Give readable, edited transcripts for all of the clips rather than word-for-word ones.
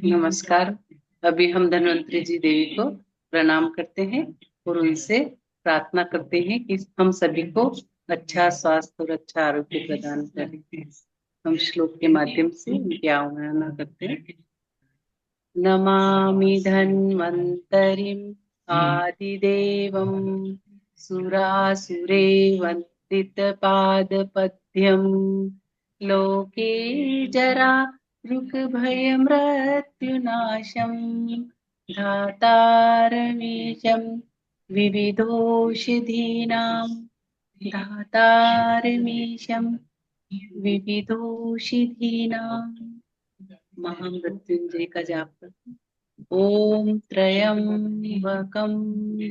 नमस्कार। अभी हम धन्वंतरी जी देवी को प्रणाम करते हैं और उनसे प्रार्थना करते हैं कि हम सभी को अच्छा स्वास्थ्य और अच्छा आरोग्य प्रदान करें। हम श्लोक के माध्यम से उनकी आराधना करते हैं। नमामि धन्वन्तरिम् आदिदेवं सुरासुरे वन्दितपादपद्यम् लोके जरा ऋग्भयमृत्युनाशम् धातारमीशं विविधोषधीनां धातारमीशं विविधोषधीनां महामृत्युंजय का जाप करते हैं। ओम त्र्यंबकं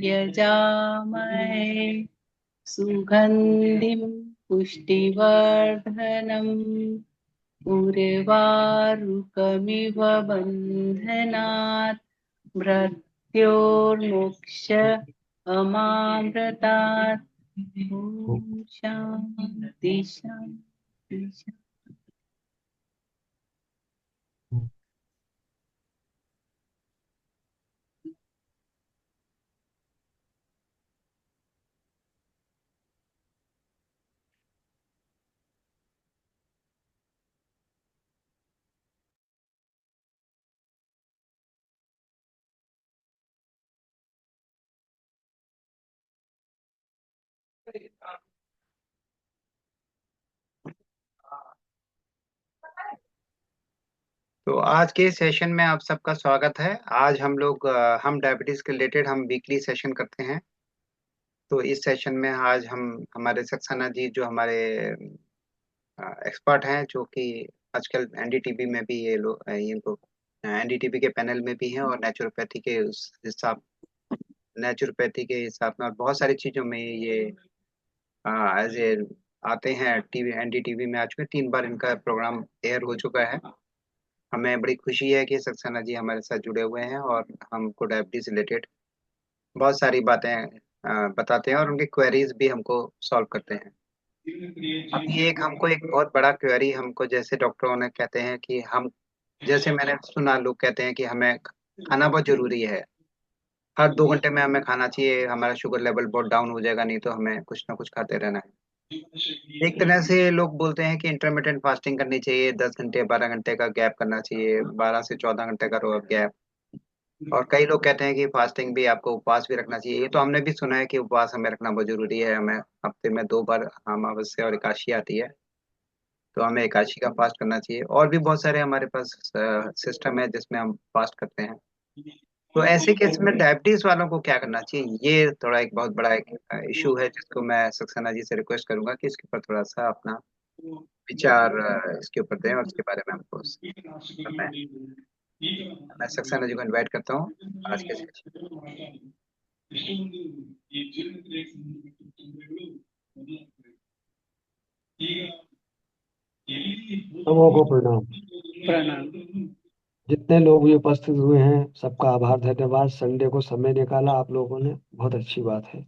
यजामहे सुगंधिं पुष्टिवर्धनम् उर्वारुकमिव बन्धनात् मृत्योर्मोक्ष अमामृतात्। ओम शांति शांति शांति। तो आज के सेशन में आप सबका स्वागत है। आज हम डायबिटीज के रिलेटेड हम वीकली सेशन करते हैं। तो इस सेशन में आज हम हमारे सक्सेना जी जो हमारे एक्सपर्ट हैं, जो कि आजकल एनडीटीबी में भी ये लोग इनको एनडीटीबी के पैनल में भी हैं और नेचुरोपैथी के हिसाब में और बहुत सारी चीज़ों में ये एज ए आते हैं। टीवी एनडीटीवी में आ चुके 3 बार इनका प्रोग्राम एयर हो चुका है। हमें बड़ी खुशी है कि सक्सेना जी हमारे साथ जुड़े हुए हैं और हमको डायबिटीज रिलेटेड बहुत सारी बातें बताते हैं और उनकी क्वेरीज भी हमको सॉल्व करते हैं। अभी हमको एक बहुत बड़ा क्वेरी हमको, जैसे डॉक्टरों ने कहते हैं कि हम, जैसे मैंने सुना लोग कहते हैं कि हमें खाना बहुत जरूरी है, हर 2 घंटे में हमें खाना चाहिए, हमारा शुगर लेवल बहुत डाउन हो जाएगा, नहीं तो हमें कुछ ना कुछ खाते रहना है। एक तरह से लोग बोलते हैं कि इंटरमिटेंट फास्टिंग करनी चाहिए, 10 घंटे 12 घंटे का गैप करना चाहिए, 12 से 14 घंटे का गैप। और कई लोग कहते हैं कि फास्टिंग भी, आपको उपवास भी रखना चाहिए। ये तो हमने भी सुना है कि उपवास हमें रखना बहुत जरूरी है। हमें हफ्ते में 2 बार अमावस्या और एकादशी आती है, तो हमें एकादशी का फास्ट करना चाहिए। और भी बहुत सारे हमारे पास सिस्टम है जिसमें हम फास्ट करते हैं। तो ऐसे केस में डायबिटीज वालों को क्या करना चाहिए, ये थोड़ा एक बहुत बड़ा एक इशू है, जिसको मैं सक्सेना जी से रिक्वेस्ट करूंगा कि इसके ऊपर थोड़ा सा अपना विचार इसके ऊपर दें और इसके बारे में हमको बताएं। मैं सक्सेना जी को इनवाइट करता हूँ आज के सेशन। सबों को प्रणाम। प्रणाम। जितने लोग भी उपस्थित हुए हैं सबका आभार, धन्यवाद। संडे को समय निकाला आप लोगों ने, बहुत अच्छी बात है।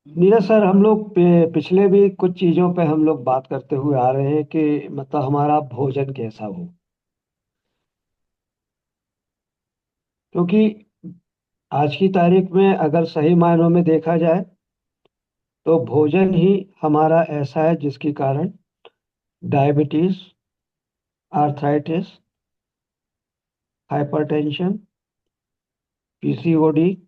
नीरज सर, हम लोग पिछले भी कुछ चीजों पे हम लोग बात करते हुए आ रहे हैं कि मतलब हमारा भोजन कैसा हो, क्योंकि आज की तारीख में अगर सही मायनों में देखा जाए तो भोजन ही हमारा ऐसा है जिसके कारण डायबिटीज, आर्थराइटिस, हाइपरटेंशन, पीसीओडी,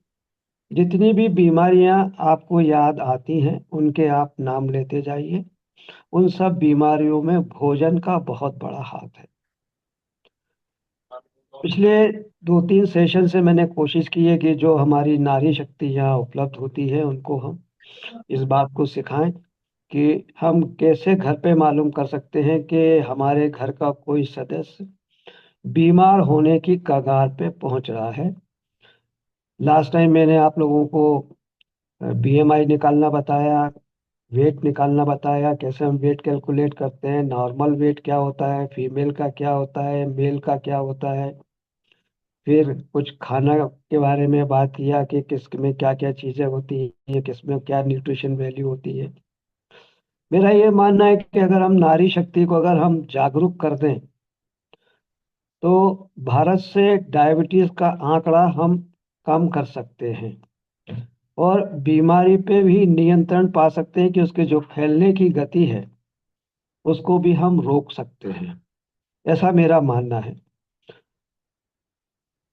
जितनी भी बीमारियां आपको याद आती हैं उनके आप नाम लेते जाइए। उन सब बीमारियों में भोजन का बहुत बड़ा हाथ है। पिछले 2-3 सेशन से मैंने कोशिश की है कि जो हमारी नारी शक्ति यहाँ उपलब्ध होती है उनको हम इस बात को सिखाएं कि हम कैसे घर पे मालूम कर सकते हैं कि हमारे घर का कोई सदस्य बीमार होने की कगार पे पहुंच रहा है। लास्ट टाइम मैंने आप लोगों को बीएमआई निकालना बताया, वेट निकालना बताया, कैसे हम वेट कैलकुलेट करते हैं, नॉर्मल वेट क्या होता है, फीमेल का क्या होता है, मेल का क्या होता है। फिर कुछ खाना के बारे में बात किया कि किस में क्या क्या चीज़ें होती हैं, किस में क्या न्यूट्रिशन वैल्यू होती है। मेरा ये मानना है कि अगर हम नारी शक्ति को अगर हम जागरूक कर दें तो भारत से डायबिटीज का आंकड़ा हम कम कर सकते हैं और बीमारी पे भी नियंत्रण पा सकते हैं कि उसके जो फैलने की गति है उसको भी हम रोक सकते हैं। ऐसा मेरा मानना है।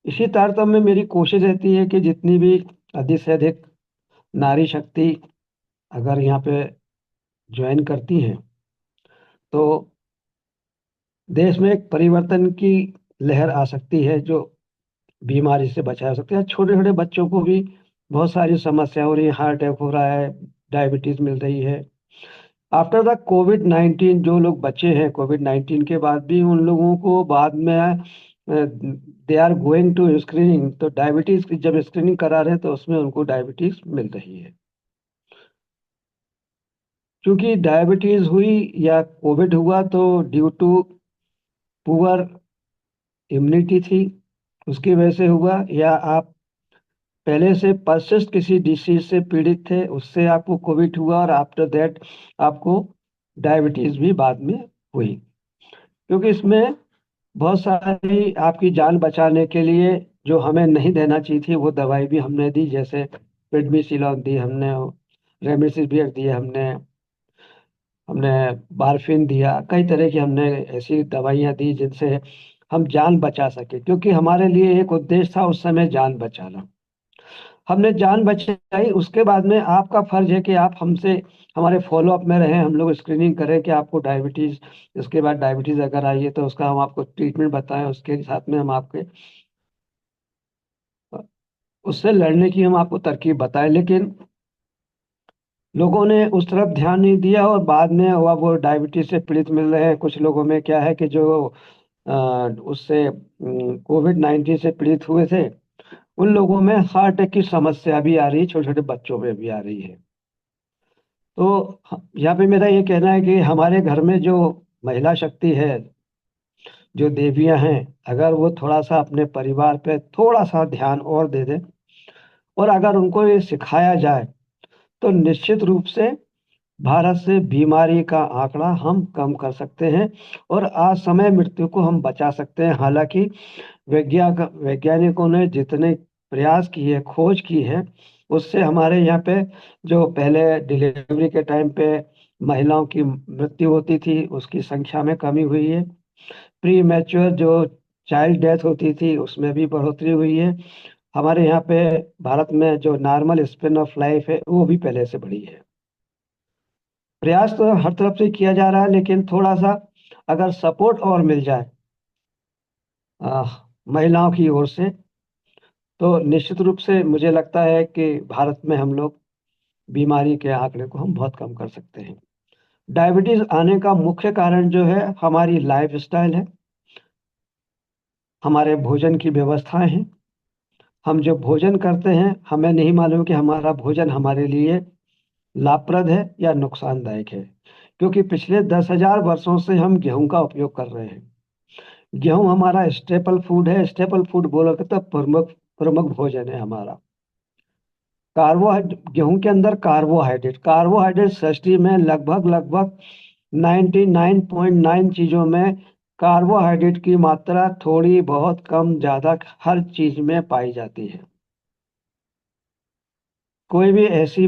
इसी तारतम्य में मेरी कोशिश रहती है कि जितनी भी अधिक से अधिक नारी शक्ति अगर यहाँ पे ज्वाइन करती हैं तो देश में एक परिवर्तन की लहर आ सकती है जो बीमारी से बचा जा सकता है। छोटे छोटे बच्चों को भी बहुत सारी समस्या हो रही है, हार्ट अटैक हो रहा है, डायबिटीज मिल रही है। आफ्टर द कोविड 19 जो लोग बचे हैं कोविड 19 के बाद भी उन लोगों को बाद में they are going to screening, तो डायबिटीज की जब स्क्रीनिंग करा रहे हैं तो उसमें उनको डायबिटीज मिल रही है। क्योंकि डायबिटीज हुई या कोविड हुआ तो ड्यू टू पुअर इम्यूनिटी थी, उसकी वजह से हुआ, या आप पहले से परसिस्ट किसी डिसीज से पीड़ित थे उससे आपको कोविड हुआ और आफ्टर दैट आपको डायबिटीज भी बाद में हुई। क्योंकि इसमें बहुत सारी आपकी जान बचाने के लिए जो हमें नहीं देना चाहिए थी वो दवाई भी हमने दी, जैसे प्रेडनिसोलोन दी हमने, रेमडेसिविर दिए हमने हमने बारफिन दिया, कई तरह की हमने ऐसी दवाइयाँ दी जिनसे हम जान बचा सके। क्योंकि हमारे लिए एक उद्देश्य था उस समय जान बचाना। हमने जान बचाई, उसके बाद में आपका फर्ज है कि आप हमसे हमारे फॉलोअप में रहें, हम लोग स्क्रीनिंग करें कि आपको डायबिटीज, इसके बाद डायबिटीज अगर आई है तो उसका हम आपको ट्रीटमेंट बताएं, उसके साथ में हम आपके उससे लड़ने की हम आपको तरकीब बताएं। लेकिन लोगों ने उस तरफ ध्यान नहीं दिया और बाद में हुआ वो डायबिटीज से पीड़ित मिल रहे हैं। कुछ लोगों में क्या है कि जो उससे कोविड 19 से पीड़ित हुए थे उन लोगों में हार्ट अटैक की समस्या भी आ रही है, छोटे छोटे बच्चों में भी आ रही है। तो यहाँ पे मेरा ये कहना है कि हमारे घर में जो महिला शक्ति है, जो देवियां हैं, अगर वो थोड़ा सा अपने परिवार पे थोड़ा सा ध्यान और दे दें और अगर उनको ये सिखाया जाए तो निश्चित रूप से भारत से बीमारी का आंकड़ा हम कम कर सकते हैं और असमय मृत्यु को हम बचा सकते हैं। हालांकि वैज्ञानिकों ने जितने प्रयास किए, खोज की है, उससे हमारे यहाँ पे जो पहले डिलीवरी के टाइम पे महिलाओं की मृत्यु होती थी उसकी संख्या में कमी हुई है। प्री मैच्योर जो चाइल्ड डेथ होती थी उसमें भी बढ़ोतरी हुई है। हमारे यहाँ पे भारत में जो नॉर्मल स्पेन ऑफ लाइफ है वो भी पहले से बढ़ी है। प्रयास तो हर तरफ से किया जा रहा है, लेकिन थोड़ा सा अगर सपोर्ट और मिल जाए आ, महिलाओं की ओर से तो निश्चित रूप से मुझे लगता है कि भारत में हम लोग बीमारी के आंकड़े को हम बहुत कम कर सकते हैं। डायबिटीज आने का मुख्य कारण जो है हमारी लाइफ स्टाइल है, हमारे भोजन की व्यवस्थाएं हैं। हम जो भोजन करते हैं हमें नहीं मालूम कि हमारा भोजन हमारे लिए लाभप्रद है या नुकसानदायक है। क्योंकि पिछले 10,000 वर्षों से हम गेहूं का उपयोग कर रहे हैं। गेहूं हमारा स्टेपल फूड है। स्टेपल फूड बोलोगे तो प्रमुख प्रमुख भोजन है हमारा। कार्बोहाइड्रेट, गेहूं के अंदर कार्बोहाइड्रेट कार्बोहाइड्रेट सृष्टि में लगभग लगभग 99.9 चीजों में कार्बोहाइड्रेट की मात्रा थोड़ी बहुत कम ज्यादा हर चीज में पाई जाती है। कोई भी ऐसी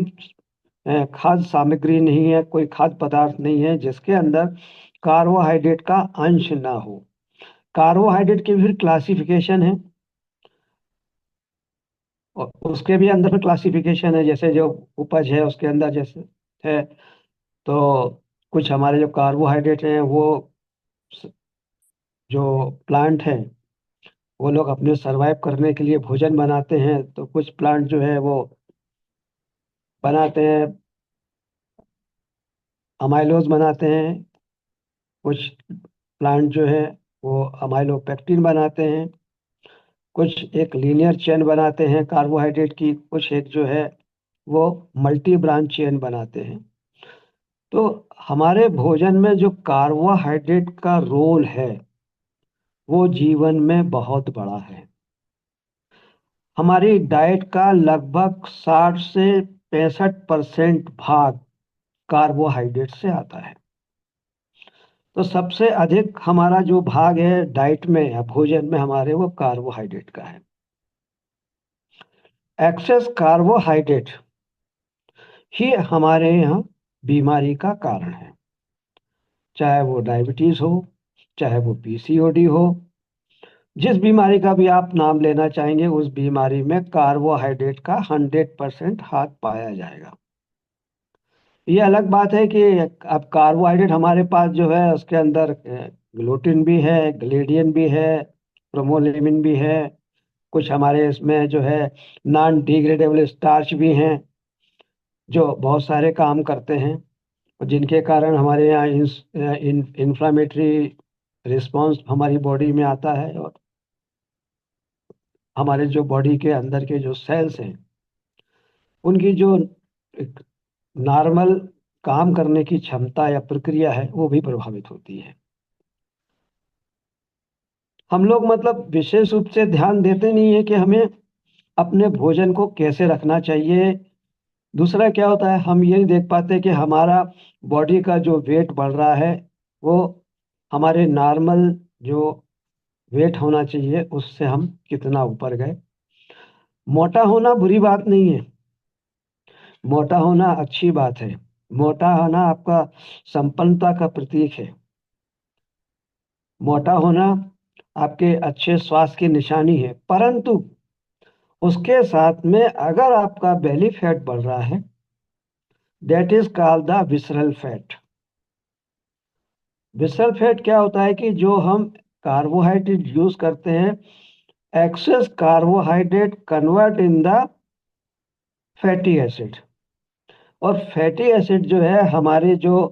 खाद्य सामग्री नहीं है, कोई खाद्य पदार्थ नहीं है जिसके अंदर कार्बोहाइड्रेट का अंश ना हो। कार्बोहाइड्रेट की फिर क्लासिफिकेशन है और उसके भी अंदर में क्लासिफिकेशन है, जैसे जो उपज है उसके अंदर जैसे है। तो कुछ हमारे जो कार्बोहाइड्रेट हैं वो स- जो प्लांट हैं वो लोग अपने सरवाइव करने के लिए भोजन बनाते हैं। तो कुछ प्लांट जो है वो बनाते हैं, अमाइलोज बनाते हैं। कुछ प्लांट जो है वो अमाइलोपेक्टिन बनाते हैं। कुछ एक लीनियर चेन बनाते हैं कार्बोहाइड्रेट की, कुछ एक जो है वो मल्टी ब्रांच चेन बनाते हैं। तो हमारे भोजन में जो कार्बोहाइड्रेट का रोल है वो जीवन में बहुत बड़ा है। हमारी डाइट का लगभग 60 से 65% भाग कार्बोहाइड्रेट से आता है। तो सबसे अधिक हमारा जो भाग है डाइट में या भोजन में हमारे, वो कार्बोहाइड्रेट का है। एक्सेस कार्बोहाइड्रेट ही हमारे यहाँ बीमारी का कारण है, चाहे वो डायबिटीज हो, चाहे वो पीसीओडी हो। जिस बीमारी का भी आप नाम लेना चाहेंगे, उस बीमारी में कार्बोहाइड्रेट का 100% हाथ पाया जाएगा। ये अलग बात है कि अब कार्बोहाइड्रेट हमारे पास जो है उसके अंदर ग्लूटिन भी है, ग्लेडियन भी है, प्रोमोलेमिन भी है, कुछ हमारे इसमें जो है नॉन डिग्रेडेबल स्टार्च भी हैं जो बहुत सारे काम करते हैं, और जिनके कारण हमारे यहाँ इन्फ्लामेटरी रिस्पांस हमारी बॉडी में आता है, और हमारे जो बॉडी के अंदर के जो सेल्स हैं उनकी जो नॉर्मल काम करने की क्षमता या प्रक्रिया है वो भी प्रभावित होती है। हम लोग मतलब विशेष रूप से ध्यान देते नहीं है कि हमें अपने भोजन को कैसे रखना चाहिए। दूसरा क्या होता है, हम ये नहीं देख पाते कि हमारा बॉडी का जो वेट बढ़ रहा है वो हमारे नॉर्मल जो वेट होना चाहिए उससे हम कितना ऊपर गए। मोटा होना बुरी बात नहीं है, मोटा होना अच्छी बात है। मोटा होना आपका संपन्नता का प्रतीक है। मोटा होना आपके अच्छे स्वास्थ्य की निशानी है। परंतु उसके साथ में अगर आपका बेली फैट बढ़ रहा है, that is called the visceral fat. Visceral fat क्या होता है कि जो हम कार्बोहाइड्रेट यूज करते हैं, excess carbohydrate convert in the fatty acid. और फैटी एसिड जो है हमारे जो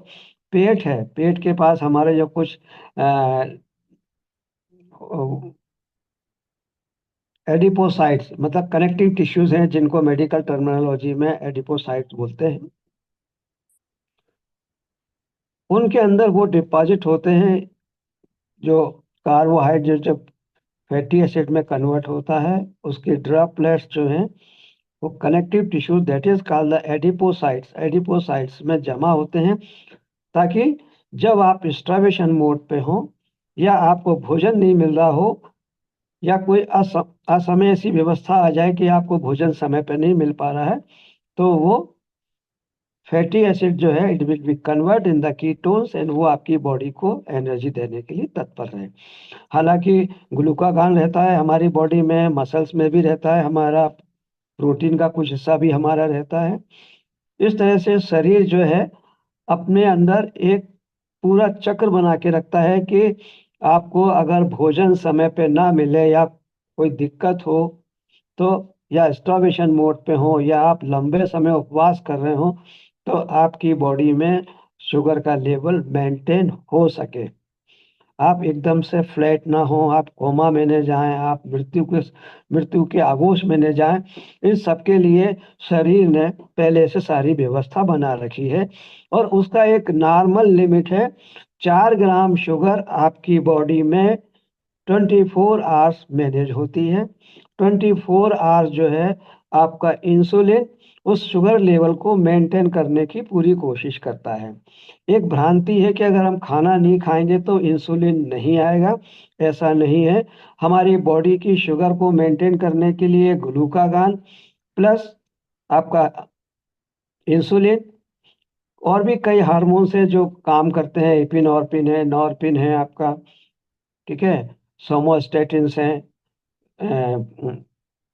पेट है, पेट के पास हमारे जो कुछ एडिपोसाइट्स मतलब कनेक्टिव टिश्यूज हैं, जिनको मेडिकल टर्मिनोलॉजी में एडिपोसाइट्स बोलते हैं, उनके अंदर वो डिपॉजिट होते हैं। जो कार्बोहाइड्रेट जब फैटी एसिड में कन्वर्ट होता है, उसके ड्रॉपलेट्स जो हैं वो connective tissue that is called the adipocytes, adipocytes में जमा होते हैं, ताकि जब आप स्टार्वेशन मोड पे हो या आपको भोजन नहीं मिल रहा हो या कोई असमय ऐसी व्यवस्था आ जाए कि आपको भोजन समय पे नहीं मिल पा रहा है, तो वो फैटी एसिड जो है it will be convert in the ketones and वो आपकी बॉडी को एनर्जी देने के लिए तत्पर रहे। हालांकि ग्लूकागॉन रहता है हमारी बॉडी में, मसल्स में भी रहता है, हमारा प्रोटीन का कुछ हिस्सा भी हमारा रहता है। इस तरह से शरीर जो है अपने अंदर एक पूरा चक्र बना के रखता है कि आपको अगर भोजन समय पे ना मिले या कोई दिक्कत हो, तो या स्टार्वेशन मोड पे हो या आप लंबे समय उपवास कर रहे हो, तो आपकी बॉडी में शुगर का लेवल मेंटेन हो सके, आप एकदम से फ्लैट ना हो, आप कोमा में न जाएं, आप मृत्यु के आगोश में न जाएं। इन सबके लिए शरीर ने पहले से सारी व्यवस्था बना रखी है, और उसका एक नॉर्मल लिमिट है। 4 ग्राम शुगर आपकी बॉडी में 24 आवर्स मैनेज होती है। 24 आवर्स जो है आपका इंसुलिन उस शुगर लेवल को मेंटेन करने की पूरी कोशिश करता है। एक भ्रांति है कि अगर हम खाना नहीं खाएंगे तो इंसुलिन नहीं आएगा, ऐसा नहीं है। हमारी बॉडी की शुगर को मेंटेन करने के लिए ग्लूकागॉन प्लस आपका इंसुलिन और भी कई हार्मोन है जो काम करते हैं। एपिनॉर्पिन है, नॉर्पिन है आपका, ठीक है, सोमोस्टेटिन्स हैं,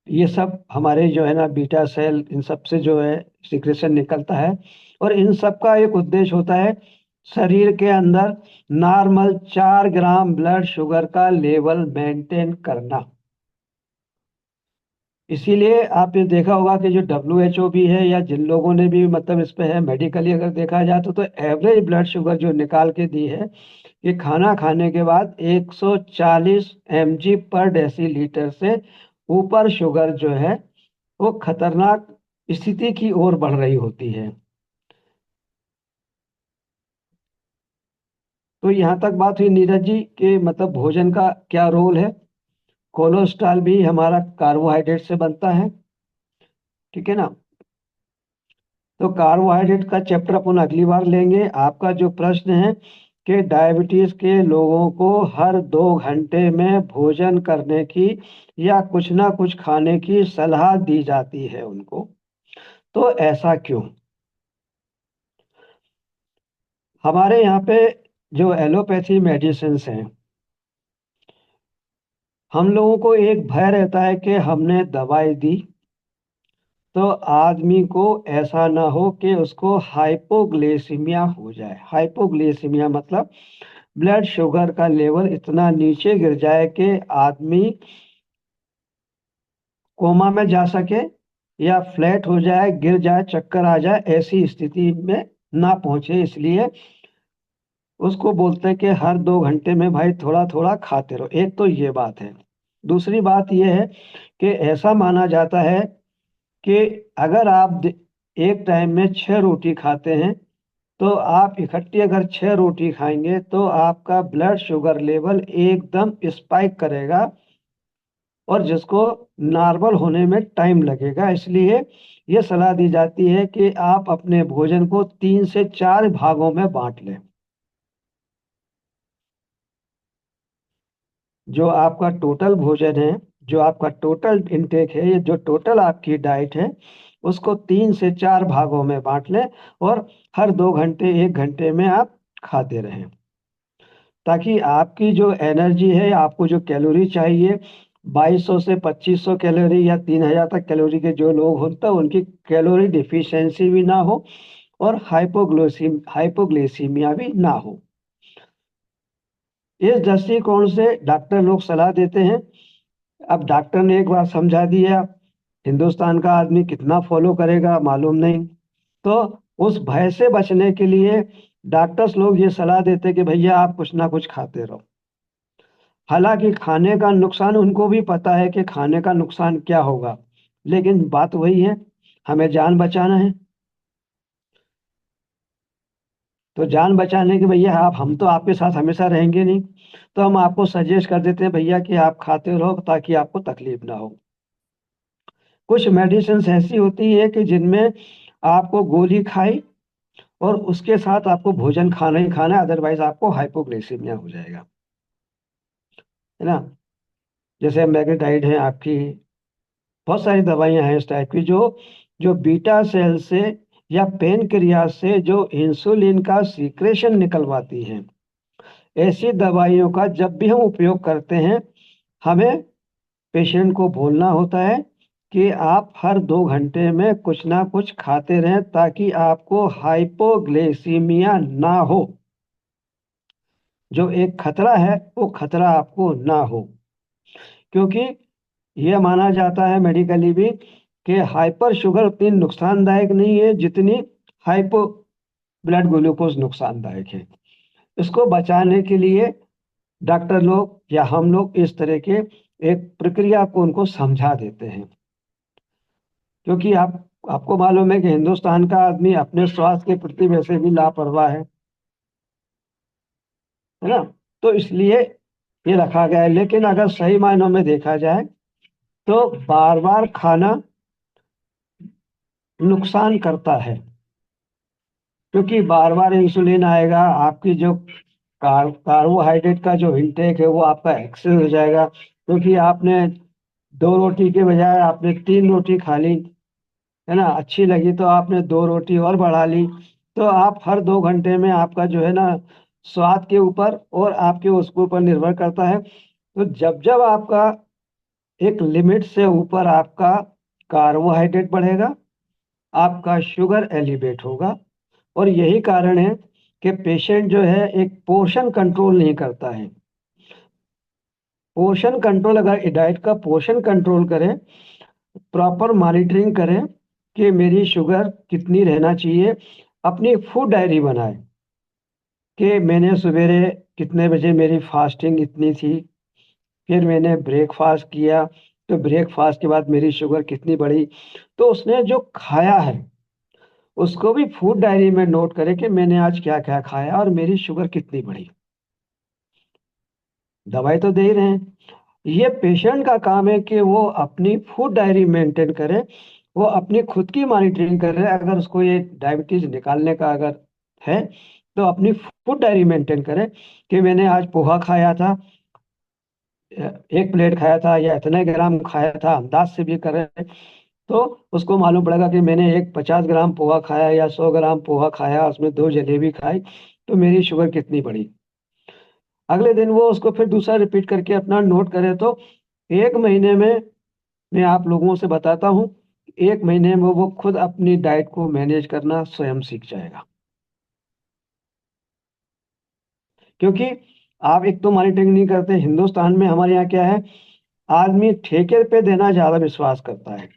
ये सब हमारे जो है ना बीटा सेल, इन सब से जो है सिक्रेशन निकलता है, और इन सब का एक उद्देश्य होता है शरीर के अंदर नॉर्मल 4 ग्राम ब्लड शुगर का लेवल मेंटेन करना। इसीलिए आपने देखा होगा कि जो WHO भी है या जिन लोगों ने भी मतलब इस पे है मेडिकली अगर देखा जाए तो एवरेज ब्लड शुगर जो निकाल के दी है कि खाना खाने के बाद 140 mg पर डेसीलीटर से ऊपर शुगर जो है वो खतरनाक स्थिति की ओर बढ़ रही होती है। तो यहाँ तक बात हुई नीरज जी के मतलब भोजन का क्या रोल है। कोलेस्ट्रॉल भी हमारा कार्बोहाइड्रेट से बनता है, ठीक है ना। तो कार्बोहाइड्रेट का चैप्टर अपन अगली बार लेंगे। आपका जो प्रश्न है कि डायबिटीज के लोगों को हर 2 घंटे में भोजन करने की या कुछ ना कुछ खाने की सलाह दी जाती है उनको, तो ऐसा क्यों? हमारे यहाँ पे जो एलोपैथी मेडिसिन हैं, हम लोगों को एक भय रहता है कि हमने दवाई दी तो आदमी को ऐसा ना हो कि उसको हाइपोग्लाइसीमिया हो जाए। हाइपोग्लाइसीमिया मतलब ब्लड शुगर का लेवल इतना नीचे गिर जाए कि आदमी कोमा में जा सके या फ्लैट हो जाए, गिर जाए, चक्कर आ जाए, ऐसी स्थिति में ना पहुंचे। इसलिए उसको बोलते हैं कि हर 2 घंटे में भाई थोड़ा थोड़ा खाते रहो। एक तो ये बात है। दूसरी बात ये है कि ऐसा माना जाता है कि अगर आप एक टाइम में 6 रोटी खाते हैं तो आप इकट्ठी अगर 6 रोटी खाएंगे तो आपका ब्लड शुगर लेवल एकदम स्पाइक करेगा और जिसको नॉर्मल होने में टाइम लगेगा। इसलिए ये सलाह दी जाती है कि आप अपने भोजन को 3 से 4 भागों में बांट लें। जो आपका टोटल भोजन है, जो आपका टोटल इनटेक है, ये जो टोटल आपकी डाइट है, उसको 3 से 4 भागों में बांट लें और हर 2 घंटे 1 घंटे में आप खाते रहें, ताकि आपकी जो एनर्जी है, आपको जो कैलोरी चाहिए, 2200 से 2500 कैलोरी या 3000 तक कैलोरी के जो लोग होते हैं उनकी कैलोरी डिफिशियंसी भी ना हो और हाइपोग्लाइसीमिया भी ना हो। इस दृष्टिकोण से डॉक्टर लोग सलाह देते हैं। अब डॉक्टर ने एक बार समझा दिया, हिंदुस्तान का आदमी कितना फॉलो करेगा मालूम नहीं। तो उस भय से बचने के लिए डॉक्टर्स लोग ये सलाह देते हैं कि भैया आप कुछ ना कुछ खाते रहो। हालांकि खाने का नुकसान उनको भी पता है कि खाने का नुकसान क्या होगा, लेकिन बात वही है, हमें जान बचाना है। तो जान बचाने के भैया आप, हम तो आपके साथ हमेशा रहेंगे नहीं, तो हम आपको सजेस्ट कर देते हैं भैया कि आप खाते रहो ताकि आपको तकलीफ ना हो। कुछ मेडिसिन ऐसी होती है कि जिनमें आपको गोली खाई और उसके साथ आपको भोजन खाना ही खाना है, अदरवाइज आपको हाइपोग्लाइसीमिया हो जाएगा, है ना। जैसे मैग्नेटाइड है आपकी, बहुत सारी दवाइयां हैं इस टाइप की जो जो बीटा सेल से या पेनक्रियास से जो इंसुलिन का सीक्रेशन निकलवाती हैं। ऐसी दवाइयों का जब भी हम उपयोग करते हैं, हमें पेशेंट को बोलना होता है कि आप हर 2 घंटे में कुछ ना कुछ खाते रहें ताकि आपको हाइपोग्लाइसीमिया ना हो। जो एक खतरा है वो खतरा आपको ना हो, क्योंकि यह माना जाता है मेडिकली भी कि हाइपर शुगर उतनी नुकसानदायक नहीं है जितनी हाइपो ब्लड ग्लूकोज नुकसानदायक है। इसको बचाने के लिए डॉक्टर लोग या हम लोग इस तरह के एक प्रक्रिया को उनको समझा देते हैं, क्योंकि आपको मालूम है कि हिंदुस्तान का आदमी अपने स्वास्थ्य के प्रति वैसे भी लापरवाह है ना। तो इसलिए ये रखा गया है। लेकिन अगर सही मायनों में देखा जाए तो बार बार खाना नुकसान करता है, क्योंकि बार बार इंसुलिन आएगा, आपकी जो कार्बोहाइड्रेट का जो इंटेक है वो आपका एक्सेस हो जाएगा, क्योंकि आपने 2 रोटी के बजाय आपने 3 रोटी खा ली, है ना। अच्छी लगी तो आपने 2 रोटी और बढ़ा ली। तो आप हर 2 घंटे में आपका जो है ना स्वाद के ऊपर और आपके उसके ऊपर निर्भर करता है। तो जब जब आपका एक लिमिट से ऊपर आपका कार्बोहाइड्रेट बढ़ेगा, आपका शुगर एलिवेट होगा। और यही कारण है कि पेशेंट जो है एक पोर्शन कंट्रोल नहीं करता है। पोर्शन कंट्रोल, अगर डाइट का पोर्शन कंट्रोल करें, प्रॉपर मॉनिटरिंग करें कि मेरी शुगर कितनी रहना चाहिए, अपनी फूड डायरी बनाए कि मैंने सवेरे कितने बजे मेरी फास्टिंग इतनी थी, फिर मैंने ब्रेकफास्ट किया तो ब्रेकफास्ट के बाद मेरी शुगर कितनी बढ़ी। तो उसने जो खाया है उसको भी फूड डायरी में नोट करें कि मैंने आज क्या क्या खाया और मेरी शुगर कितनी बढ़ी। दवाई तो दे ही रहे हैं, ये पेशेंट का काम है कि वो अपनी फूड डायरी मेंटेन करें वो अपनी खुद की मॉनिटरिंग कर रहे हैं। अगर उसको ये डायबिटीज निकालने का अगर है तो अपनी फूड डायरी मेंटेन करे कि मैंने आज पोहा खाया था, 1 प्लेट खाया था या इतने ग्राम खाया था, अंदाज से भी करे तो उसको मालूम पड़ेगा कि मैंने एक 50 ग्राम पोहा खाया या 100 ग्राम पोहा खाया, उसमें 2 जलेबी खाई, तो मेरी शुगर कितनी बढ़ी। अगले दिन वो उसको फिर दूसरा रिपीट करके अपना नोट करे तो 1 महीने में, मैं आप लोगों से बताता हूँ, 1 महीने में वो खुद अपनी डाइट को मैनेज करना स्वयं सीख जाएगा। क्योंकि आप एक तो मॉनिटरिंग नहीं करते। हिंदुस्तान में हमारे यहाँ क्या है, आदमी ठेके पे देना ज्यादा विश्वास करता है।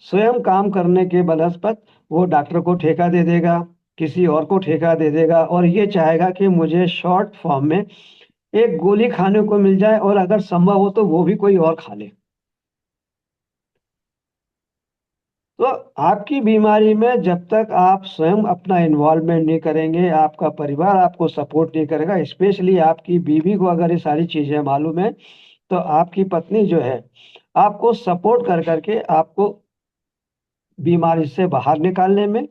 स्वयं काम करने के बनस्पत वो डॉक्टर को ठेका दे देगा, किसी और को ठेका दे देगा, और ये चाहेगा कि मुझे शॉर्ट फॉर्म में एक गोली खाने को मिल जाए, और अगर संभव हो तो वो भी कोई और खा ले। तो आपकी बीमारी में जब तक आप स्वयं अपना इन्वॉल्वमेंट नहीं करेंगे, आपका परिवार आपको सपोर्ट नहीं करेगा, स्पेशली आपकी बीवी को अगर ये सारी चीजें मालूम है तो आपकी पत्नी जो है आपको सपोर्ट कर करके आपको बीमारी से बाहर निकालने में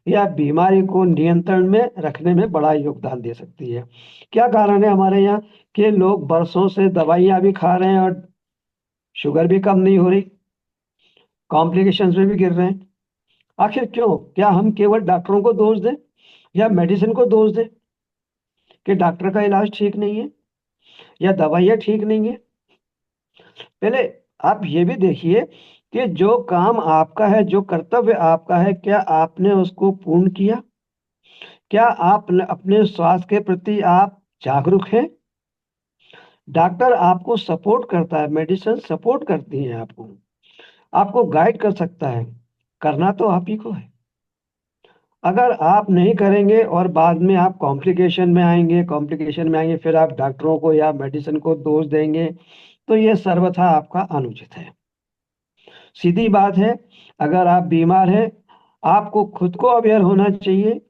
या बीमारी को नियंत्रण में रखने में बड़ा योगदान दे सकती है। क्या कारण है हमारे यहाँ कि लोग बरसों से दवाइयां भी खा रहे हैं और शुगर भी कम नहीं हो रही, कॉम्प्लिकेशंस में भी गिर रहे हैं। आखिर क्यों? क्या हम केवल डॉक्टरों को दोष दें या मेडिसिन को दोष दें कि डॉक्टर का इलाज ठीक नहीं है या दवाइयाँ ठीक नहीं है? पहले आप ये भी देखिए कि जो काम आपका है, जो कर्तव्य आपका है, क्या आपने उसको पूर्ण किया? क्या आप अपने स्वास्थ्य के प्रति आप जागरूक हैं? डॉक्टर आपको सपोर्ट करता है, मेडिसिन सपोर्ट करती है, आपको आपको गाइड कर सकता है, करना तो आप ही को है। अगर आप नहीं करेंगे और बाद में आप कॉम्प्लिकेशन में आएंगे, फिर आप डॉक्टरों को या मेडिसिन को दोष देंगे, तो ये सर्वथा आपका अनुचित है। सीधी बात है, अगर आप बीमार हैं, आपको खुद को अवेयर होना चाहिए,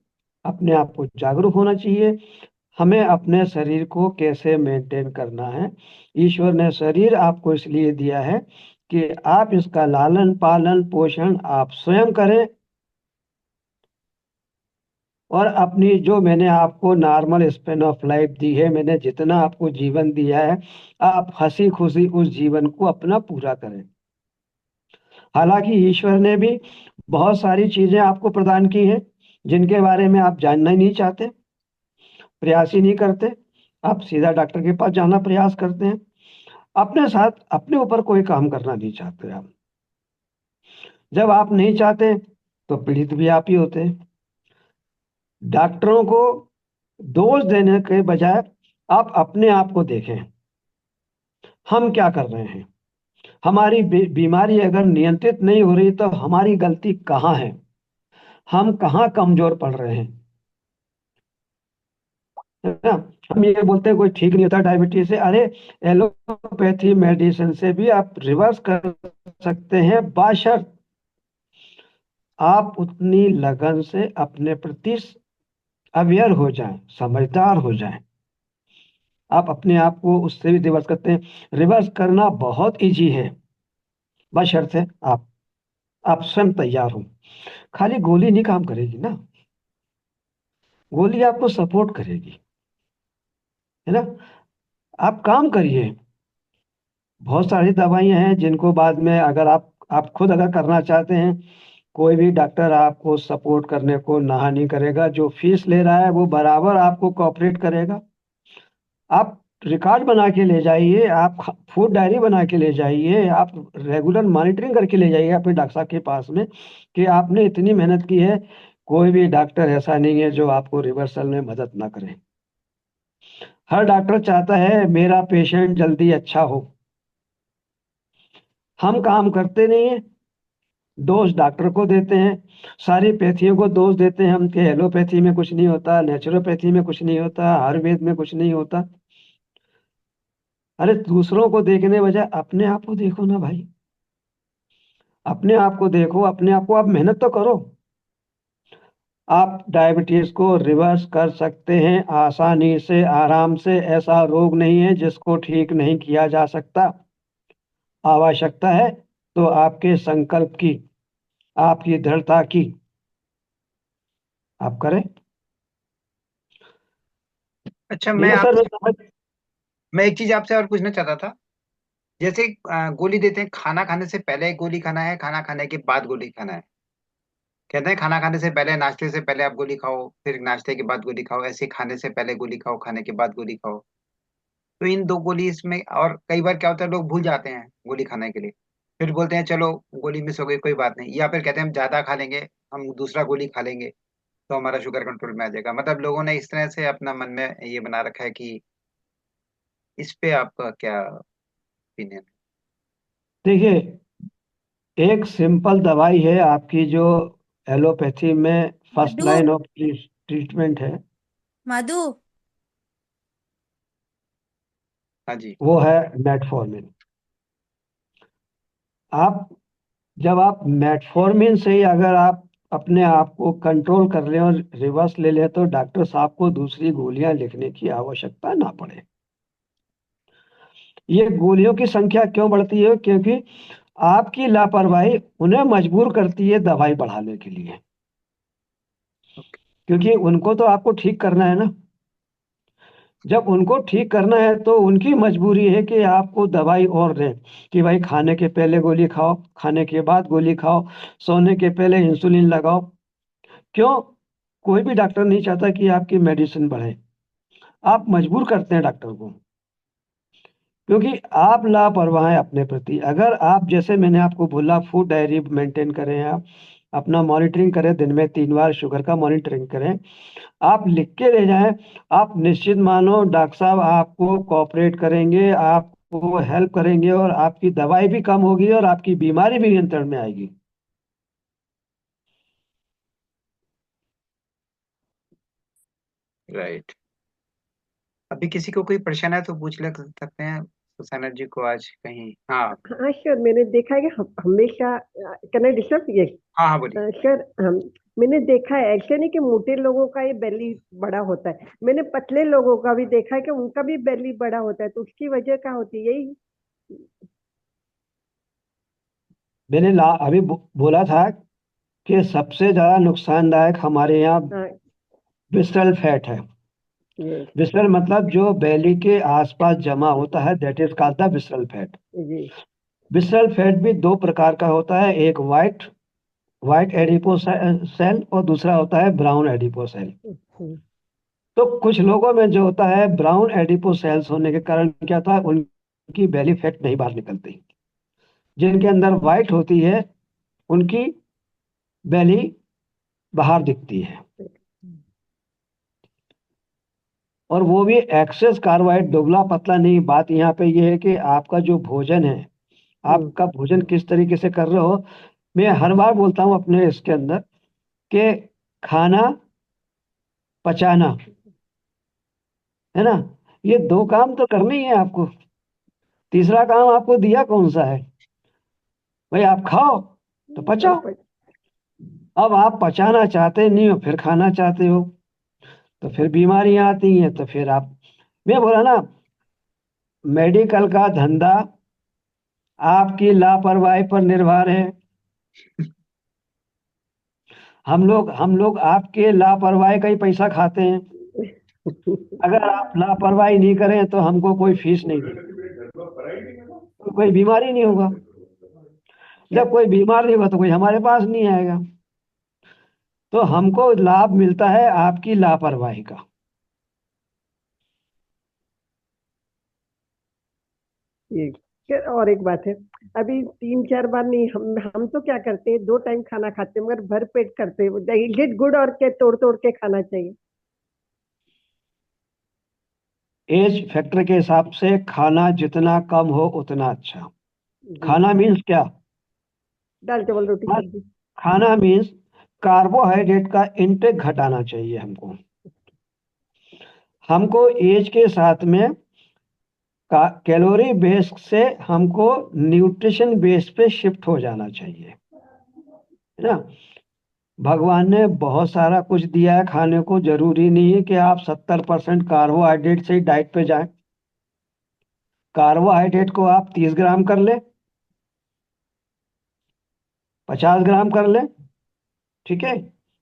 अपने आप को जागरूक होना चाहिए। हमें अपने शरीर को कैसे मेंटेन करना है। ईश्वर ने शरीर आपको इसलिए दिया है कि आप इसका लालन पालन पोषण आप स्वयं करें, और अपनी जो मैंने आपको नॉर्मल स्पेन ऑफ लाइफ दी है, मैंने जितना आपको जीवन दिया है, आप हंसी खुशी उस जीवन को अपना पूरा करें। हालांकि ईश्वर ने भी बहुत सारी चीजें आपको प्रदान की हैं जिनके बारे में आप जानना ही नहीं चाहते, प्रयास ही नहीं करते। आप सीधा डॉक्टर के पास जाना प्रयास करते हैं, अपने साथ अपने ऊपर कोई काम करना नहीं चाहते आप। जब आप नहीं चाहते तो पीड़ित भी आप ही होते हैं। डॉक्टरों को दोष देने के बजाय आप अपने आप को देखें, हम क्या कर रहे हैं। हमारी बीमारी अगर नियंत्रित नहीं हो रही तो हमारी गलती कहाँ है, हम कहाँ कमजोर पड़ रहे हैं, है ना। हम ये बोलते हैं कोई ठीक नहीं होता डायबिटीज से, अरे एलोपैथी मेडिसिन से भी आप रिवर्स कर सकते हैं, बाशर्त आप उतनी लगन से अपने प्रति अवेयर हो जाएं, समझदार हो जाएं। आप अपने आप को उससे भी रिवर्स करते हैं। रिवर्स करना बहुत इजी है, बशर्ते आप स्वयं तैयार हो। खाली गोली नहीं काम करेगी ना, गोली आपको सपोर्ट करेगी, है ना। आप काम करिए। बहुत सारी दवाइयां हैं जिनको बाद में अगर आप खुद अगर करना चाहते हैं, कोई भी डॉक्टर आपको सपोर्ट करने को ना नहीं करेगा। जो फीस ले रहा है वो बराबर आपको कोऑपरेट करेगा। आप रिकॉर्ड बना के ले जाइए, आप फूड डायरी बना के ले जाइए, आप रेगुलर मॉनिटरिंग करके ले जाइए अपने डॉक्टर साहब के पास में कि आपने इतनी मेहनत की है। कोई भी डॉक्टर ऐसा नहीं है जो आपको रिवर्सल में मदद ना करे। हर डॉक्टर चाहता है मेरा पेशेंट जल्दी अच्छा हो। हम काम करते नहीं है, दोष डॉक्टर को देते हैं, सारी पैथियों को दोष देते हैं हम कि एलोपैथी में कुछ नहीं होता, नेचुरोपैथी में कुछ नहीं होता, आयुर्वेद में कुछ नहीं होता। अरे दूसरों को देखने बजाय अपने आप को देखो ना भाई, अपने आप को देखो, अपने आप को आप मेहनत तो करो। आप डायबिटीज को रिवर्स कर सकते हैं आसानी से, आराम से। ऐसा रोग नहीं है जिसको ठीक नहीं किया जा सकता। आवश्यकता है तो आपके संकल्प की, आपकी दृढ़ता की आप करें। अच्छा, ठीक है सर, मैं समझ। मैं एक चीज आपसे और पूछना चाहता था। जैसे गोली देते हैं, खाना खाने से पहले गोली खाना है, खाना खाने के बाद गोली खाना है। कहते हैं खाना खाने से पहले, नाश्ते से पहले आप गोली खाओ, फिर नाश्ते के बाद गोली खाओ, ऐसे खाने से पहले गोली खाओ, खाने के बाद गोली खाओ। तो इन दो गोली इसमें, और कई बार क्या होता है, लोग भूल जाते हैं गोली खाने के लिए, फिर बोलते हैं चलो गोली मिस हो गई कोई बात नहीं, या फिर कहते हैं हम ज्यादा खा लेंगे, हम दूसरा गोली खा लेंगे तो हमारा शुगर कंट्रोल में आ जाएगा। मतलब लोगों ने इस तरह से अपना मन में ये बना रखा है कि इस पे आपका क्या ओपिनियन देखिए, एक सिंपल दवाई है आपकी जो एलोपैथी में first Madhu. Line of treatment है, मधु। है? हाँ जी। वो है मेटफॉर्मिन। आप जब आप मेटफॉर्मिन से ही अगर आप अपने आप को कंट्रोल कर लें और रिवर्स ले लें तो डॉक्टर साहब को दूसरी गोलियां लिखने की आवश्यकता ना पड़े। ये गोलियों की संख्या क्यों बढ़ती है? क्योंकि आपकी लापरवाही उन्हें मजबूर करती है दवाई बढ़ाने के लिए, क्योंकि उनको तो आपको ठीक करना है ना। जब उनको ठीक करना है तो उनकी मजबूरी है कि आपको दवाई और दें, कि भाई खाने के पहले गोली खाओ, खाने के बाद गोली खाओ, सोने के पहले इंसुलिन लगाओ। क्यों? कोई भी डॉक्टर नहीं चाहता कि आपकी मेडिसिन बढ़े। आप मजबूर करते हैं डॉक्टर को, क्योंकि आप लापरवाह हैं अपने प्रति। अगर आप, जैसे मैंने आपको बोला, फूड डायरी मेंटेन करें, आप अपना मॉनिटरिंग करें, दिन में 3 बार शुगर का मॉनिटरिंग करें, आप लिख के ले जाएं, आप निश्चित मानो डॉक्टर साहब आपको कोऑपरेट करेंगे, आपको हेल्प करेंगे, और आपकी दवाई भी कम होगी और आपकी बीमारी भी नियंत्रण में आएगी। राइट। अभी किसी को कोई परेशानी है तो पूछ ले सकते हैं सुसैना जी को आज कहीं। हाँ। हाँ सर, मैंने देखा है कि हमेशा कैन आई डिस्टर्ब? यस हाँ हाँ बोलिए। सर, मैंने देखा है ऐसे नहीं कि मोटे लोगों का ये बेली बड़ा होता है, मैंने पतले लोगों का भी देखा है कि उनका भी बेली बड़ा होता है, तो उसकी वजह क्या होती है? यही। मैंने अभी बोला था कि सबसे ज्यादा नुकसानदायक हमारे यहाँ हाँ। विसरल फैट है। यस। विसरल मतलब जो बेली के आसपास जमा होता है, that is called the visceral fat. जी। विसरल फैट भी दो प्रकार का होता है, एक व्हाइट व्हाइट एडिपो सेल और दूसरा होता है ब्राउन एडिपो सेल। तो कुछ लोगों में जो होता है ब्राउन एडिपो सेल्स होने के कारण क्या होता है, उनकी बेली फैट नहीं बाहर निकलती। जिनके अंदर व्हाइट होती है उनकी बेली बाहर दिखती है, और वो भी एक्सेस कार्बोहाइड्रेट, दुबला पतला नहीं। बात यहाँ पे ये है कि आपका जो भोजन है, आपका भोजन किस तरीके से कर रहे हो। मैं हर बार बोलता हूँ अपने इसके अंदर कि खाना पचाना, है ना, ये दो काम तो करने ही है आपको। तीसरा काम आपको दिया कौन सा है? भाई आप खाओ तो पचाओ। अब आप पचाना चाहते नहीं हो, फिर खाना चाहते हो, तो फिर बीमारियां आती हैं। तो फिर आप, मैं बोला ना, मेडिकल का धंधा आपकी लापरवाही पर निर्भर है। हम लोग आपके लापरवाही का ही पैसा खाते हैं। अगर आप लापरवाही नहीं करें तो हमको कोई फीस नहीं देगी, तो कोई बीमारी नहीं होगा। जब कोई बीमार नहीं होगा तो कोई हमारे पास नहीं आएगा। तो हमको लाभ मिलता है आपकी लापरवाही का। ठीक है। और एक बात है, अभी 3-4 बार नहीं, हम तो क्या करते हैं, 2 टाइम खाना खाते हैं मगर भर पेट करते हैं। गेट गुड और के तोड़ तोड़ के खाना चाहिए। एज फैक्टर के हिसाब से खाना जितना कम हो उतना अच्छा। जी। खाना मीन्स क्या? दाल चावल रोटी बस, सब्जी। खाना मीन्स कार्बोहाइड्रेट का इंटेक घटाना चाहिए हमको। हमको एज के साथ में कैलोरी बेस से हमको न्यूट्रिशन बेस पे शिफ्ट हो जाना चाहिए, है ना। भगवान ने बहुत सारा कुछ दिया है खाने को, जरूरी नहीं है कि आप 70% कार्बोहाइड्रेट से ही डाइट पे जाएं। कार्बोहाइड्रेट को आप 30 ग्राम कर ले, 50 ग्राम कर लें, ठीक है।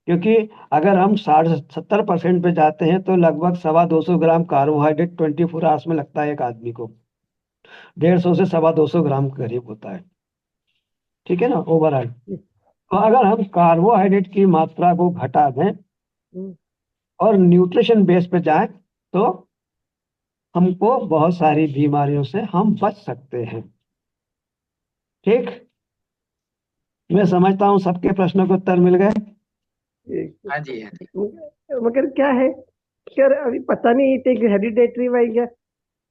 क्योंकि अगर हम 60-70% पे जाते हैं तो लगभग 250 ग्राम कार्बोहाइड्रेट 24 आवर्स में लगता है एक आदमी को। 150 से 250 ग्राम करीब होता है, ठीक है ना, ओवरऑल। तो अगर हम कार्बोहाइड्रेट की मात्रा को घटा दें हम्म, और न्यूट्रिशन बेस पे जाएं तो हमको बहुत सारी बीमारियों से हम बच सकते हैं, ठीक। मैं समझता हूँ सबके प्रश्नों के उत्तर मिल गए। एक- हाँ जी, हाँ जी। मगर क्या है, सर अभी पता नहीं इतने हेरिडेटरी वाइज है,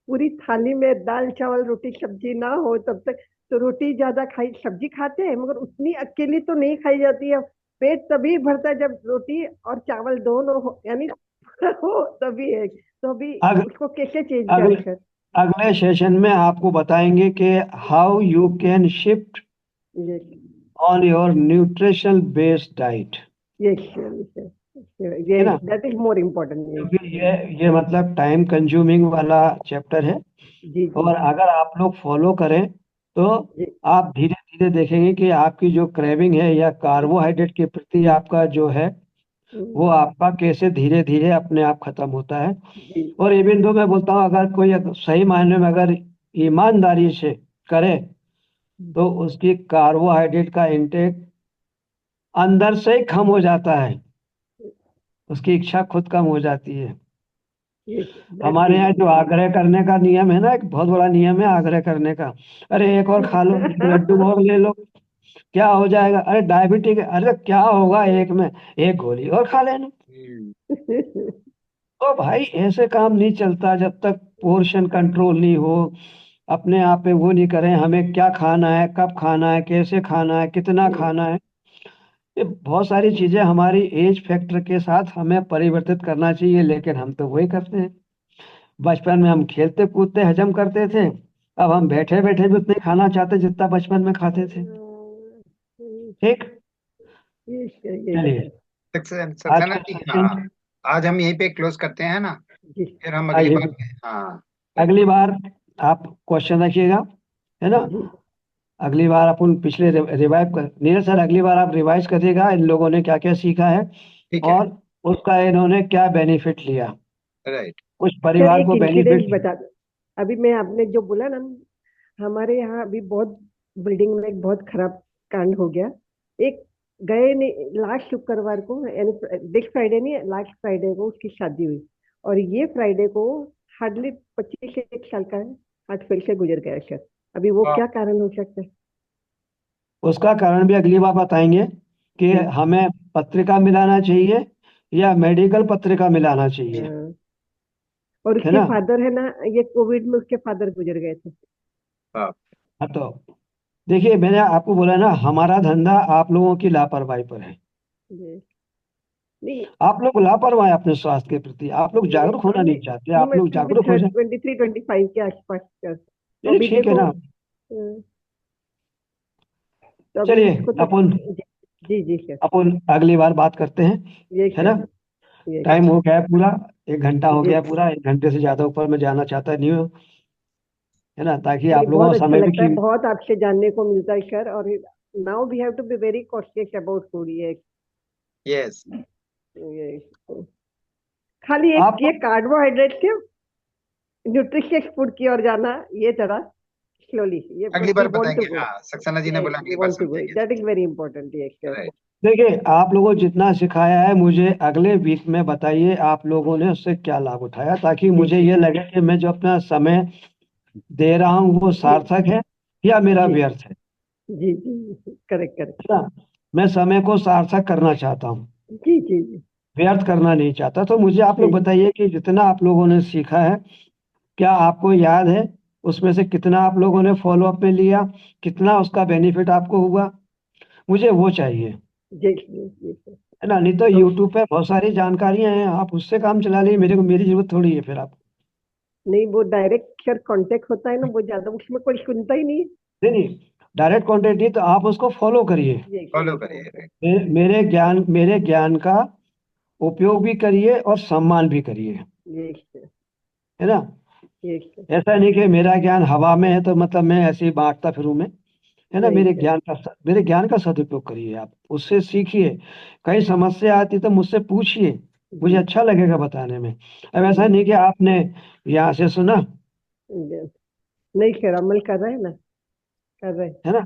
पूरी थाली में दाल चावल रोटी सब्जी ना हो तब तक तो रोटी ज्यादा खाई, सब्जी खाते हैं मगर उतनी अकेली तो नहीं खाई जाती है। पेट तभी भरता है जब रोटी और चावल दोनों हो, यानी हो तभी है। तो अभी अग, उसको कैसे चेंज अगले करें सर? अगले सेशन में आपको बताएंगे कि हाउ यू कैन शिफ्ट ये on your nutritional based diet, ये ये है ना। That is more important. ये क्योंकि ये मतलब टाइम कंज्यूमिंग वाला चैप्टर है, जी जी और अगर आप लोग फॉलो करें तो जी। आप धीरे धीरे देखेंगे कि आपकी जो क्रेविंग है या कार्बोहाइड्रेट के प्रति आपका जो है वो आपका कैसे धीरे धीरे अपने आप खत्म होता है। जी और इवन तो मैं बोलता हूँ अगर कोई सही मायने में अगर ईमानदारी से करे तो उसकी कार्बोहाइड्रेट का इंटेक अंदर से ही कम हो जाता है, उसकी इच्छा खुद कम हो जाती है। ये हमारे यहाँ जो आग्रह करने का नियम है ना, एक बहुत बड़ा नियम है आग्रह करने का। अरे एक और खा लो, एक लड्डू और ले लो, क्या हो जाएगा, अरे डायबिटिक है, अरे क्या होगा एक में, एक गोली और खा लेना। तो भाई ऐसे काम नहीं चलता जब तक पोर्शन कंट्रोल नहीं हो, अपने आप पे वो नहीं करें हमें क्या खाना है, कब खाना है, कैसे खाना है, कितना खाना है। ये बहुत सारी चीजें हमारी एज फैक्टर के साथ हमें परिवर्तित करना चाहिए, लेकिन हम तो वही करते हैं। बचपन में हम खेलते कूदते हजम करते थे, अब हम बैठे बैठे भी उतने खाना चाहते जितना बचपन में खाते थे, ठीक। ये चलिए आज सक्सेना का जी, हाँ, सेशन, आज हम यहीं पे क्लोज करते हैं ना, जी फिर हम अगली आइए बार में, हाँ, अगली बार आप क्वेश्चन रखिएगा, है ना। जी अगली बार अपन पिछले रिवाइव कर, नीरज सर अगली बार आप रिवाइज करिएगा इन लोगों ने क्या क्या सीखा है ठीक है, और उसका इन्होंने क्या बेनिफिट लिया, राइट, कुछ सर परिवार एक को इंसिडेंट बेनिफिट। बता दो। अभी मैं आपने जो बोला ना, हमारे यहाँ अभी बहुत बिल्डिंग में एक बहुत खराब कांड हो गया। एक गए ने लास्ट शुक्रवार को, यानी नेक्स्ट फ्राइडे नहीं, लास्ट फ्राइडे को उसकी शादी हुई, और ये फ्राइडे को हार्डली 25 से 1 साल का है, हार्ट फेल से गुजर गया सर। अभी वो क्या कारण हो सकता है? उसका कारण भी अगली बार बताएंगे कि जी हमें पत्रिका मिलाना चाहिए या मेडिकल पत्रिका मिलाना चाहिए, हाँ। और है उसके ना। फादर है ना, ये कोविड में उसके फादर गुजर गए थे। हाँ, हाँ तो देखिए मैंने आपको बोला ना हमारा धंधा आप लोगों की लापरवाही पर है। जी नहीं आप लोग लापरवाह हैं अपने स्वास्थ्य के प्रति, आप लोग नहीं जागरूक होना नहीं नहीं चाहते, नहीं, आप लोग मतलब जागरूक हो जाए। 23-25 के आसपास का। तो चलिए अभी ठीक है देखो, ना। तो अभी चलिए उसको तो अपन जी जी सर। अपन अगली बार बात करते हैं, ये है ना। सर, ये टाइम हो गया है पूरा, 1 घंटा हो ये गया है पूरा, 1 घंटे से ज्यादा ऊपर मैं जाना चाहता नहीं हूँ, है ना, ताकि नहीं, आप लोगों बहुत का अच्छा समय भी लगता है, बहुत आपसे जानने को मिलता है सर। और now we have to be very cautious about food. Yes, ये खाली एक आप ये लोग कार्बोहाइड्रेट के न्यूट्रिशियस फूड की ओर जाना, ये जरा स्लोली, ये अगली वी बार वांट टू बताएंगे, गो। हाँ, सक्सेना जी ने यस बोला वी अगली बार वांट टू गो, समझाएंगे, that is very important. Yes sir. Right, देखिए आप लोगों को जितना सिखाया है मुझे अगले वीक में बताइए आप लोगों ने उससे क्या लाभ उठाया, ताकि जी मुझे जी ये लगे कि मैं जो अपना समय दे रहा हूँ वो जी सार्थक है या मेरा जी व्यर्थ जी जी करेक्ट करेक्ट। है ना। मैं समय को सार्थक करना चाहता हूँ, जी जी जी व्यर्थ करना नहीं चाहता। तो मुझे आप लोग जी बताइए कि जितना आप लोगों ने सीखा है क्या आपको याद है, उसमें से कितना आप लोगों ने फॉलो अप में लिया, कितना उसका बेनिफिट आपको हुआ, मुझे वो चाहिए, जी जी जी सर। है ना। नहीं तो तो यूट्यूब पे बहुत सारी जानकारियां हैं, आप उससे काम चला लीजिए, मेरे को मेरी जरूरत थोड़ी है फिर आप। नहीं, वो डायरेक्ट सर कांटेक्ट होता है ना, वो ज्यादा उसमें कोई सुनता ही नहीं है। नहीं नहीं, डायरेक्ट कांटेक्ट नहीं तो आप उसको फॉलो करिए, ये फॉलो हाँ करिए, हाँ। राइट, मेरे ज्ञान का उपयोग भी करिए और सम्मान भी करिए, ये सर, है ना। ये सर। ऐसा नहीं कि मेरा ज्ञान हवा में है तो मतलब मैं ऐसे ही बांटता फिरूं मैं, है ना, सही है। मेरे ज्ञान का सदुपयोग करिए, आप उससे सीखिए। कहीं समस्या आती तो मुझसे पूछिए, मुझे जी अच्छा लगेगा बताने में। अब ऐसा जी नहीं कि आपने यहाँ से सुना, जी। नहीं, खैर अमल कर रहे हैं ना, कर रहे हैं। है ना,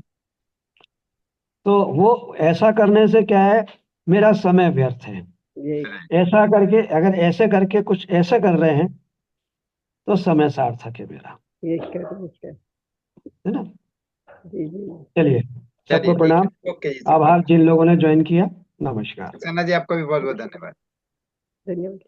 तो वो ऐसा करने से क्या है, मेरा समय व्यर्थ है। यही, ऐसा करके, अगर ऐसे करके कुछ ऐसे कर रहे हैं तो समय सार्थक है मेरा, यही कर रहे हैं, कर। है ना। जी जी। चलिए, चलिए सबको ठीक प्रणाम। है, ओके जी, सबको आभार जिन लोगों ने ज्वाइन किया। नमस्कार। सना जी, आपका भी बहुत बहुत धन्यवाद। धन्यवाद।